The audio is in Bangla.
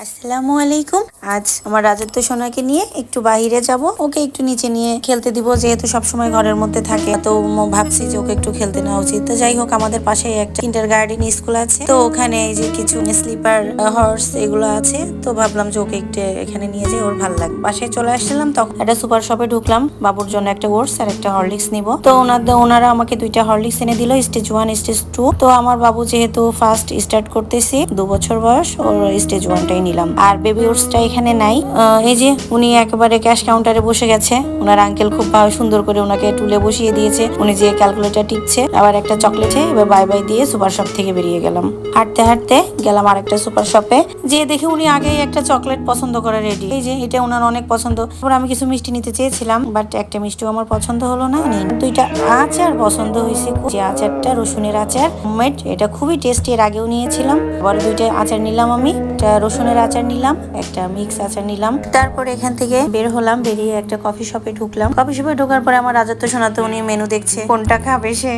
আসসালামু আলাইকুম। আজ আমার রাজত্ব সোনাকে নিয়ে একটু বাহিরে যাব, ওকে একটু নিচে নিয়ে খেলতে দিব, যেহেতু সবসময় ঘরের মধ্যে থাকে। তো ভাবছি যে ওকে একটু খেলতে নেওয়া উচিত। তো যাই হোক, আমাদের পাশে একটা কিন্ডারগার্টেন স্কুল আছে, তো ওখানে এই যে কিছু স্লিপার হর্স এগুলো আছে, তো ভাবলাম যে ওকে একটু এখানে নিয়ে যাই, ওর ভালো লাগবে। বাসায় চলে আসছিলাম, তখন একটা সুপার শপে ঢুকলাম, বাবুর জন্য একটা ওটস আর একটা হরলিক্স নিব। তো ওনারা আমাকে দুইটা হরলিক্স এনে দিল, স্টেজ 1 স্টেজ 2। তো আমার বাবু যেহেতু ফার্স্ট স্টার্ট করতেছি, 2 বছর বয়স, ওর স্টেজ 1টাই নিলাম। আর বেবি ওটসটা এখানে নাই। এই যে উনি একেবারে ক্যাশ কাউন্টারে বসে গেছে, ওনার আঙ্কেল খুব সুন্দর করে ওনাকে টুলে বসিয়ে দিয়েছে, উনি যে ক্যালকুলেটর টিপছে, আবার একটা চকলেটে এবার বাই বাই দিয়ে সুপার শপ থেকে বেরিয়ে গেলাম। হাঁটতে হাঁটতে গেলাম আরেকটা সুপার শপে, যে দেখে উনি আগেই একটা চকলেট পছন্দ করে রেডি। এই যে এটা ওনার অনেক পছন্দ। তারপর আমি কিছু মিষ্টি নিতে চেয়েছিলাম, বাট একটা মিষ্টিও আমার পছন্দ হলো না। দুইটা আচার পছন্দ হয়েছে, যে আচারটা রসুনের আচার হোমমেড, এটা খুবই টেস্টি, এর আগেও নিয়েছিলাম। আবার দুইটা আচার নিলাম, আমি একটা রসুনের আচার নিলাম, একটা মিক্স আচার নিলাম। তারপর এখান থেকে বের হলাম, বেরিয়ে একটা কফি শপে ঢুকলাম। কফি শপে ঢোকার পরে আমার রাজত্ব শোনাতে উনি মেনু দেখছে, কোনটা খাবে সে।